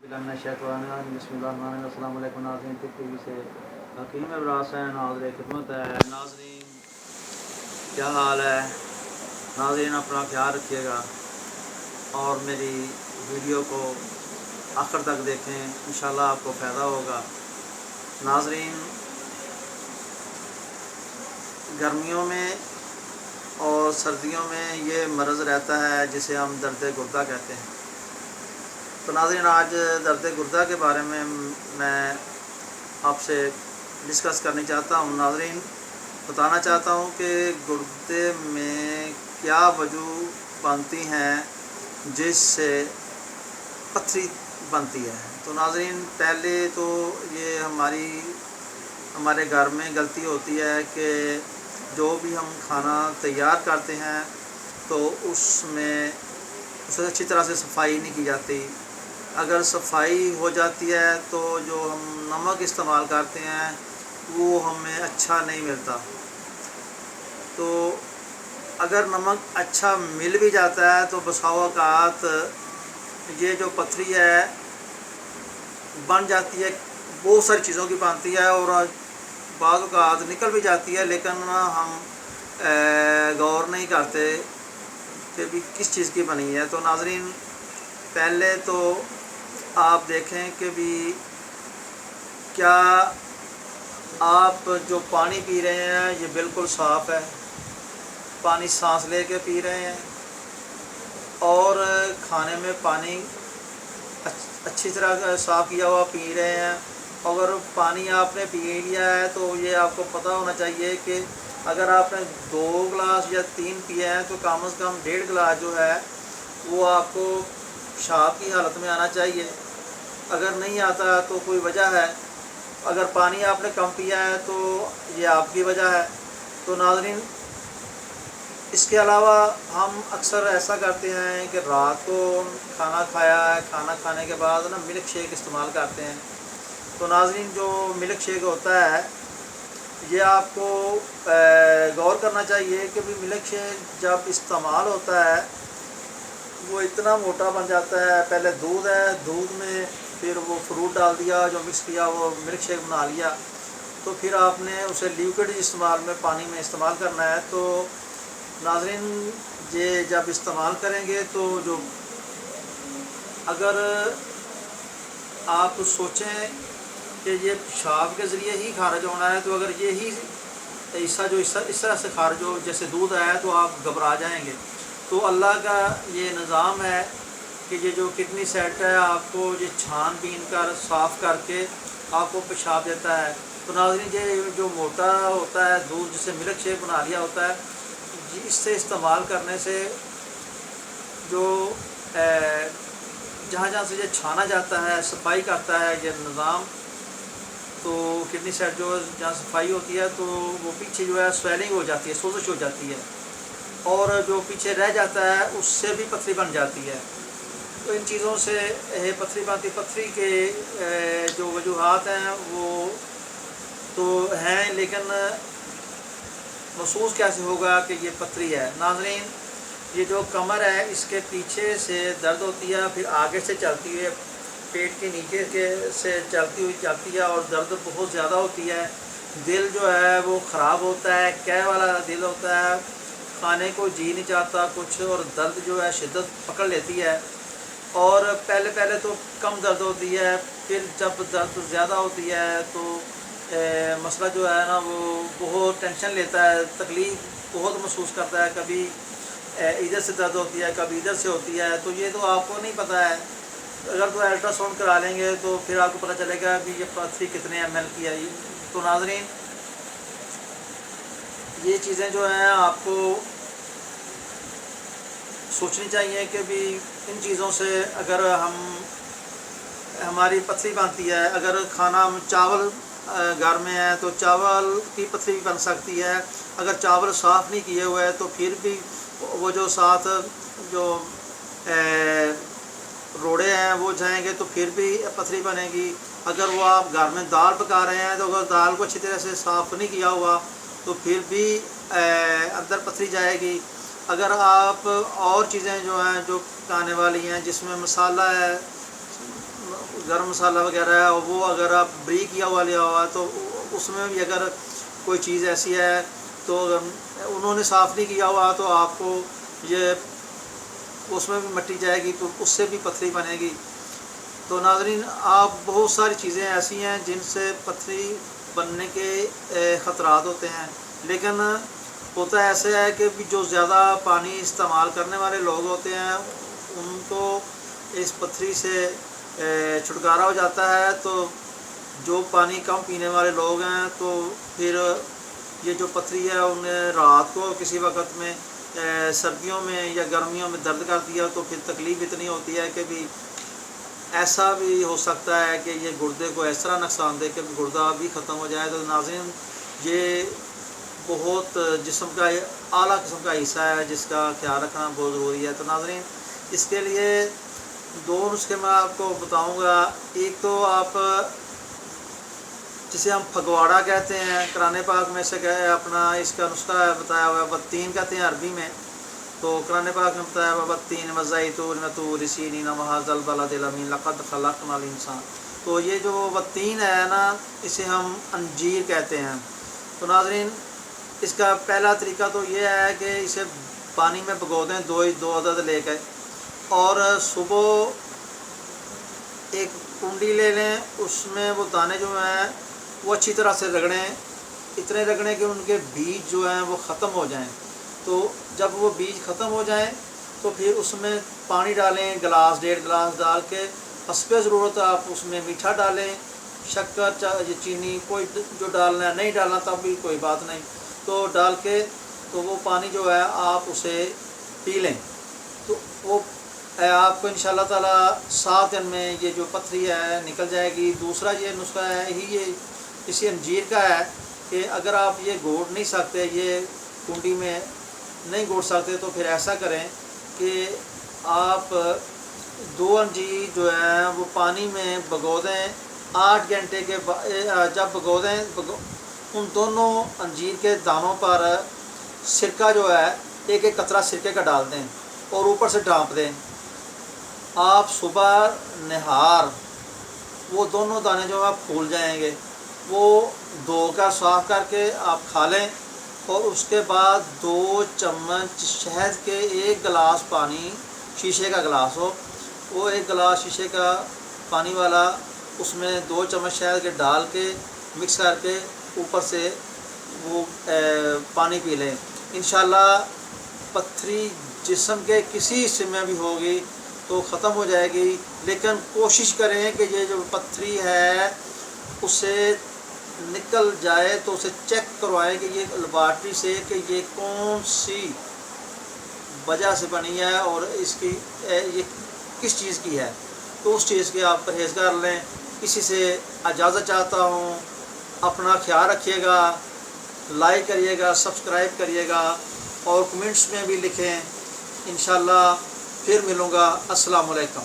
अस्सलामुअलैकुम नाज़रीन, टिवी से हकीम इब्रास है। नाज़रीन खिदमत है। नाज़रीन क्या हाल है? नाज़रीन अपना ख्याल रखिएगा और मेरी वीडियो को आखिर तक देखें, इंशाल्लाह आपको फ़ायदा होगा। नाज़रीन गर्मियों में और सर्दियों में ये मर्ज़ रहता है जिसे हम दर्द गुर्दा कहते हैं। तो नाज़रीन आज दर्द गुर्दा के बारे में मैं आपसे डिस्कस करनी चाहता हूँ। नाज़रीन बताना चाहता हूँ कि गुर्दे में क्या वजह बनती हैं जिससे पथरी बनती है। तो नाज़रीन पहले तो ये हमारे घर में गलती होती है कि जो भी हम खाना तैयार करते हैं तो उसमें उसे अच्छी तरह से सफाई नहीं की जाती। अगर सफाई हो जाती है तो जो हम नमक इस्तेमाल करते हैं वो हमें अच्छा नहीं मिलता। तो अगर नमक अच्छा मिल भी जाता है तो बसा औक़ात ये जो पथरी है बन जाती है, बहुत सारी चीज़ों की बनती है और बाज़ औक़ात निकल भी जाती है, लेकिन हम गौर नहीं करते कि भी किस चीज़ की बनी है। तो नाज़रीन पहले तो आप देखें कि भी क्या आप जो पानी पी रहे हैं ये बिल्कुल साफ़ है, पानी सांस लेके पी रहे हैं और खाने में पानी अच्छी तरह साफ़ किया हुआ पी रहे हैं। अगर पानी आपने पी लिया है तो ये आपको पता होना चाहिए कि अगर आपने 2 गिलास या 3 पिए हैं तो कम से कम 1.5 गिलास जो है वो आपको पेशाब की हालत में आना चाहिए। अगर नहीं आता तो कोई वजह है, अगर पानी आपने कम पिया है तो ये आपकी वजह है। तो नाज़रीन इसके अलावा हम अक्सर ऐसा करते हैं कि रात को खाना खाया है, खाना खाने के बाद ना मिल्क शेक इस्तेमाल करते हैं। तो नाज़रीन जो मिल्क शेक होता है ये आपको गौर करना चाहिए कि भी मिल्क शेक जब इस्तेमाल होता है वो इतना मोटा बन जाता है। पहले दूध है, दूध में फिर वो फ्रूट डाल दिया, जो मिक्स किया वो मिल्क शेक बना लिया, तो फिर आपने उसे लिक्विड इस्तेमाल में पानी में इस्तेमाल करना है। तो नाज़रीन ये जब इस्तेमाल करेंगे तो जो अगर आप सोचें कि ये पेशाब के ज़रिए ही खारिज होना है, तो अगर ये ही हिस्सा जो इस तरह से खारिज हो जैसे दूध है तो आप घबरा जाएंगे। तो अल्लाह का ये निज़ाम है कि ये जो किडनी सेट है आपको ये छान बीन कर साफ़ करके आपको पेशाब देता है। तो नाज़रीन ये जो मोटा होता है दूध जिसे मिल्क शेक बना लिया होता है, इससे इस्तेमाल करने से जो जहाँ जहाँ से ये छाना जाता है सफाई करता है ये निज़ाम, तो किडनी सेट जो जहाँ सफाई होती है तो वो पीछे जो है स्वेलिंग हो जाती है, सोजिश हो जाती है और जो पीछे रह जाता है उससे भी पथरी बन जाती है। तो इन चीज़ों से पथरी बनती, पथरी के जो वजूहात हैं वो तो हैं, लेकिन महसूस कैसे होगा कि ये पथरी है। नाज़रीन ये जो कमर है इसके पीछे से दर्द होती है, फिर आगे से चलती है, पेट के नीचे के से चलती हुई जाती है और दर्द बहुत ज़्यादा होती है। दिल जो है वो ख़राब होता है, कै वाला दिल होता है, खाने को जी नहीं चाहता कुछ, और दर्द जो है शिद्दत पकड़ लेती है। और पहले तो कम दर्द होती है, फिर जब दर्द ज़्यादा होती है तो मसला जो है ना वो बहुत टेंशन लेता है, तकलीफ़ बहुत महसूस करता है। कभी इधर से दर्द होती है, कभी इधर से होती है। तो ये तो आपको नहीं पता है, अगर तो अल्ट्रासाउंड करा लेंगे तो फिर आपको पता चलेगा कि ये पथरी कितने ml की है। तो नाज़रीन ये चीज़ें जो हैं आपको सोचनी चाहिए कि भी इन चीज़ों से अगर हमारी पथरी बनती है, अगर खाना चावल घर में है तो चावल की पथरी भी बन सकती है। अगर चावल साफ़ नहीं किए हुए तो फिर भी वो जो साथ जो रोड़े हैं वो जाएंगे तो फिर भी पथरी बनेगी। अगर वो आप घर में दाल पका रहे हैं तो अगर दाल को अच्छी तरह से साफ़ नहीं किया हुआ तो फिर भी अंदर पथरी जाएगी। अगर आप और चीज़ें जो हैं जो पकाने वाली हैं जिसमें मसाला है, गरम मसाला वगैरह है वो अगर आप ब्रीक किया हुआ लिया हुआ है तो उसमें भी अगर कोई चीज़ ऐसी है तो उन्होंने साफ़ नहीं किया हुआ तो आपको ये उसमें भी मिट्टी जाएगी तो उससे भी पथरी बनेगी। तो नाज़रीन, आप बहुत सारी चीज़ें ऐसी हैं जिनसे पथरी बनने के ख़तरात होते हैं, लेकिन होता ऐसे है कि भी जो ज़्यादा पानी इस्तेमाल करने वाले लोग होते हैं उनको इस पथरी से छुटकारा हो जाता है। तो जो पानी कम पीने वाले लोग हैं तो फिर ये जो पथरी है उन्हें रात को किसी वक्त में सर्दियों में या गर्मियों में दर्द कर दिया तो फिर तकलीफ़ इतनी होती है कि भी ऐसा भी हो सकता है कि ये गुर्दे को इस तरह नुकसान दे कि गुर्दा भी ख़त्म हो जाए। तो नाज़रीन, ये बहुत जिस्म का आला किस्म का हिस्सा है जिसका ख्याल रखना बहुत ज़रूरी है। तो नाज़रीन, इसके लिए 2 नुस्खे मैं आपको बताऊंगा। एक तो आप जिसे हम फगवाड़ा कहते हैं, कुरान पाक में से कहे अपना इसका नुस्खा है बताया हुआ है, बत्तीन कहते हैं अरबी में। तो कुरान पाक में बताया हुआ बत्तीन मज़ाइतून मतूर सीनीन वहाज़ल बलदिल अमीन लक़द ख़लक़नल इंसान। तो ये जो बत्तीन है ना, इसे हम अंजीर कहते हैं। तो नाज़रीन, इसका पहला तरीका तो ये है कि इसे पानी में भिगो दें 2 अदद लेकर, और सुबह एक कुंडी ले लें, उसमें वो दाने जो हैं वो अच्छी तरह से रगड़ें, इतने रगड़ें कि उनके बीज जो हैं वो ख़त्म हो जाएं। तो जब वो बीज ख़त्म हो जाएं तो फिर उसमें पानी डालें, गिलास 1.5 गिलास डाल के, हस्बे ज़रूरत आप उसमें मीठा डालें, शक्कर चीनी कोई जो डालना है, नहीं डालना तब भी कोई बात नहीं, तो डाल के तो वो पानी जो है आप उसे पी लें। तो वो आपको इंशाअल्लाह ताला 7 दिन में ये जो पथरी है निकल जाएगी। दूसरा ये नुस्खा है ये इसी अंजीर का है कि अगर आप ये घोट नहीं सकते, ये कुंडी में नहीं घोट सकते, तो फिर ऐसा करें कि आप 2 अंजीर जो है वो पानी में भिगो दें 8 घंटे के बाद। जब भिगो दें उन दोनों अंजीर के दानों पर सिरका जो है 1-1 कतरा सिरके का डाल दें और ऊपर से ढाँप दें। आप सुबह नहार वो दोनों दाने जो है फूल जाएंगे, वो धोकर साफ़ करके आप खा लें। और उसके बाद 2 चम्मच शहद के 1 गिलास पानी, शीशे का गिलास हो, वो 1 गिलास शीशे का पानी वाला, उसमें 2 चम्मच शहद के डाल के मिक्स करके ऊपर से वो पानी पी लें। इंशाअल्लाह पथरी जिस्म के किसी हिस्से में भी होगी तो ख़त्म हो जाएगी। लेकिन कोशिश करें कि ये जो पथरी है उसे निकल जाए तो उसे चेक करवाएं कि ये लेबॉर्ट्री से कि ये कौन सी वजह से बनी है और इसकी ये किस चीज़ की है, तो उस चीज़ के आप परहेज़गार लें। इसी से इजाज़त चाहता हूँ। अपना ख्याल रखिएगा, लाइक करिएगा, सब्सक्राइब करिएगा और कमेंट्स में भी लिखें। इंशाअल्लाह फिर मिलूँगा। अस्सलामु अलैकुम।